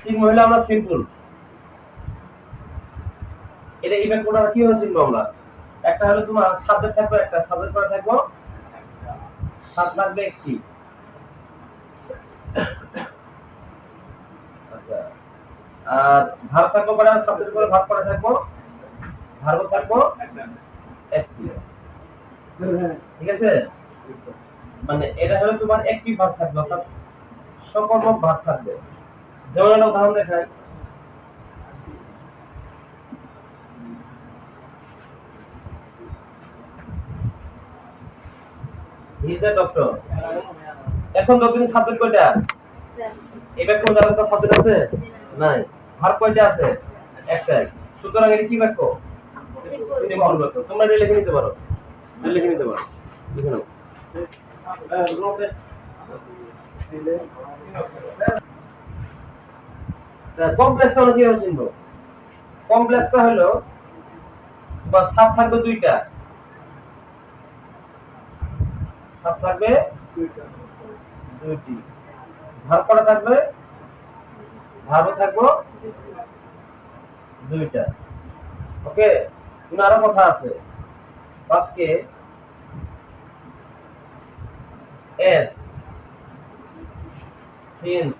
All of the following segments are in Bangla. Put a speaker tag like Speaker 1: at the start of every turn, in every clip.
Speaker 1: চিহ্ন হলো আমরা সিম্পল। এটা এই ব্যাকরণটা কি হয়ে চিনবো আমরা? একটা হলো তোমার সাবজেক্ট থাকবে, একটা সাবজেক্ট করে থাকবো, সাত লাগবে একটি। আচ্ছা, আর ভার্ব থাকবো করে সাবজেক্ট করে ভার্ব করে থাকবো, ভার্ব থাকবো একটি। ঠিক আছে, মানে এটা হলো তোমার একটি ভার্ব থাকবে, অর্থাৎ সকর্মক ভার্ব থাকবে। যেমন একটা উদাহরণ দেখাই, হি ইজ এ ডক্টর। এখন ডক্টর সাবজেক্ট কয়টা? এটা কোন জায়গায় তো সাবজেক্ট আছে? নাই। ভার্ব কয়টা আছে? একটাই। সুতরাং এটা কি বাক্য? সিম্পল বাক্য। তোমরা এটা লিখে নিতে পারো, লিখে নিতে পারো, লিখে নাও। কমপ্লেক্সটা আমরা কিভাবে চিনবো? কমপ্লেক্সটা হলো বা সাব থাকবে দুইটা, সাব থাকবে দুইটি, ভার্ব করা থাকবে, ভার্ব থাকবে দুইটা। ওকে, কিন্তু আরো কথা আছে, বাক্যে as, since,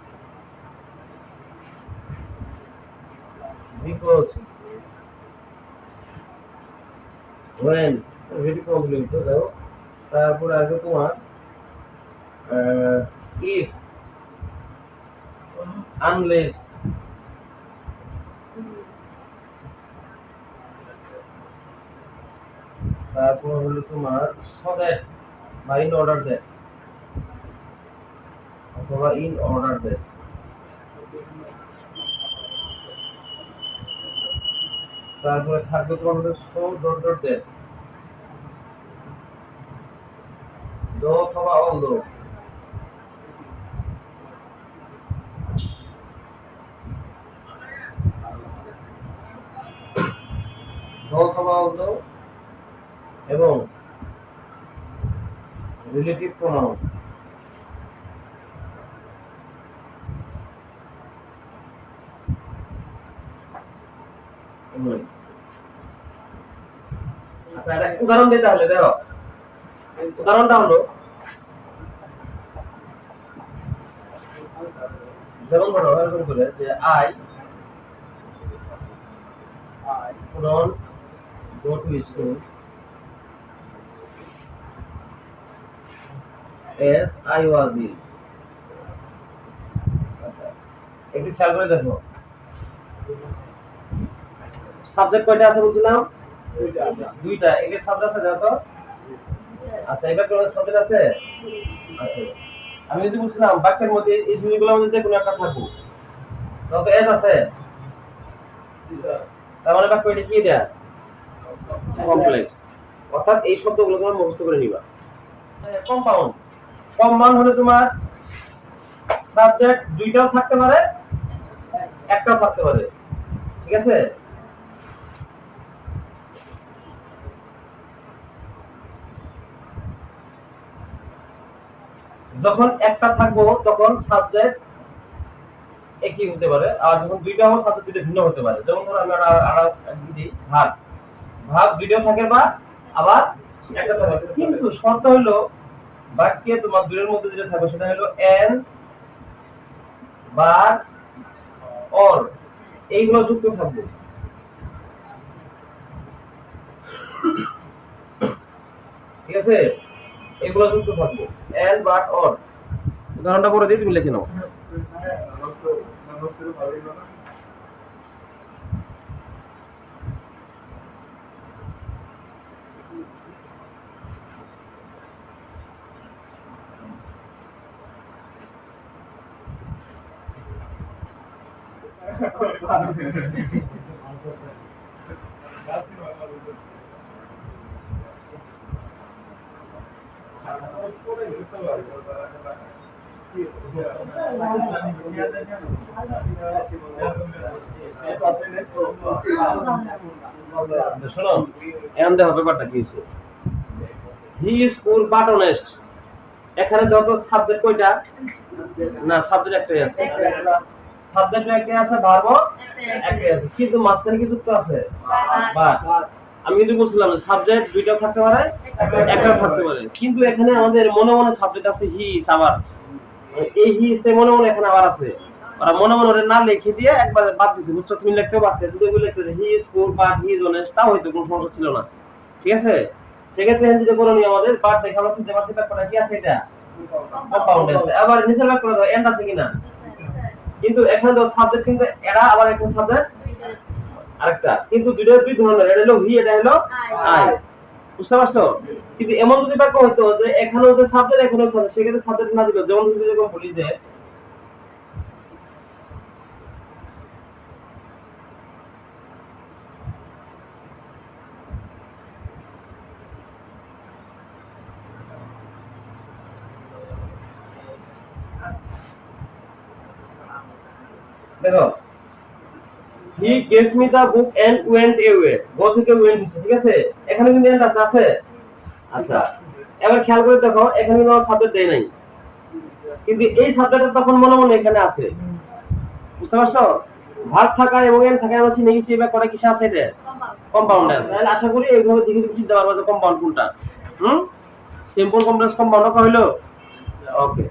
Speaker 1: because, when, very complex তো দাও। তারপর আসবে তোমার if, unless, তারপর হলো তোমার so that বা in order that, অথবা in order that। তারপরে থাকবে তোমার হলো so dot dot that, though অথবা although। though অথবা although এবং রিলেটিভ প্রোনাউন। আচ্ছা, এটা উদাহরণ দিতে হলে দেখো, উদাহরণটা হলো যেমন ধরো এরকম করে যে I don't go to school as I was ill। আচ্ছা, একটু খেয়াল করে দেখো, সাবজেক্ট কয়টা আছে বলছিলাম? দুইটা। এর সাবজেক্ট আছে দেখো। আচ্ছা, এবার কোন সাবজেক্ট আছে? আছে। আমি যদি বলছিলাম বাক্যের মধ্যে এই দুইগুলোর মধ্যে যে কোনো একটা থাকবে, তবে এস আছে, তার মানে বাক্য এটা কি দেয়া? কমপ্লেক্স। অর্থাৎ এই শব্দগুলো তোমরা মুখস্থ করে নিবা। কম্পাউন্ড, কম্পাউন্ড হলো তোমার সাবজেক্ট দুইটাও থাকতে পারে, একটাও থাকতে পারে। ঠিক আছে, যখন একটা থাকবো তখন সাবজেক্ট একই হতে পারে, আর যখন দুইটা হবে সাবজেক্ট দুইটা ভিন্ন হতে পারে। যেমন ধরো আমি ভাব, ভাব দুইটাও থাকে বা আবার একটা থাকে, কিন্তু শর্ত হলো বাক্যে তোমার দুইয়ের মধ্যে যেটা থাকবে সেটা হলো এন বা অর, এইগুলো যুক্ত থাকবে। ঠিক আছে, এগুলো যুক্ত থাকবে, এন বাট অর। উদাহরণটা করে দিই, তুমি লিখে নাও। শোনো, এখন দেখো ব্যাপারটা কি হচ্ছে। হি ইজ পুর বাট অনেস্ট, এখানে যত সাবজেক্ট কয়টা? না, সাবজেক্ট একটাই আছে। সাবজেক্ট একটাই আছে, ভার্বও একটাই আছে, কিন্তু মাঝখানে কি যুক্ত আছে? বাট। আমি কিন্তু বলছিলাম যে সাবজেক্ট দুইটাও থাকতে পারে, একটাও থাকতে পারে, কিন্তু এখানে আমাদের মনে মনে সাবজেক্ট আছে হি ইজ, আবার এই হি ইজ মনে মনে এখানে আবার আছে। ওরা মনে মনে ওরে না লিখে দিয়ে একবার বাদ দিছে, বুঝছো? তুমি লিখতেও পারতে, যদি তুমি লিখতে he is cool but he is honest, তাও হয়তো কোনো সমস্যা ছিল না, ঠিক আছে? সেক্ষেত্রে এখানে যেটা করণীয় আমাদের বাট দেখা যাচ্ছে যে মাসে ব্যাপারটা কি আছে, এটা কম্পাউন্ড আছে। আবার নিচের ব্যাপারটা দাও এন্ড আছে কিনা, কিন্তু এখানে তো সাবজেক্ট কিন্তু এরা, আবার এখানে সাবজেক্ট আরেকটা, কিন্তু দুইটা দুই ধরনের, এটা হলো হি, এটা হলো আই, বুঝতে পারছো? কিন্তু এমন যদি বাক্য হতো যে এখানেও যে সাবজেক্ট এখানেও সাবজেক্ট, সেক্ষেত্রে সাবজেক্ট না দিল, যেমন যদি এরকম বলি যে দেখো he gave me the book and went away, go থেকে ওয়েন্ট হচ্ছে, ঠিক আছে? এখানে কিন্তু এন্ড আছে, আছে? আচ্ছা, এবার খেয়াল করে দেখো এখানে কিন্তু সাবজেক্ট দেই নাই, কিন্তু এই সাবজেক্টটা তখন মনে মনে এখানে আছে, বুঝতে পারছো? ভার্ব থাকা এবং এন্ড থাকা আমরা চিনে গেছি, এবার করে কিসে আছে? এটা কম্পাউন্ড আছে। তাহলে আশা করি এইভাবে দেখে তুমি চিনতে পারবে যে কম্পাউন্ড কোনটা। সিম্পল কমপ্লেক্স কম্পাউন্ড হইলো। ওকে।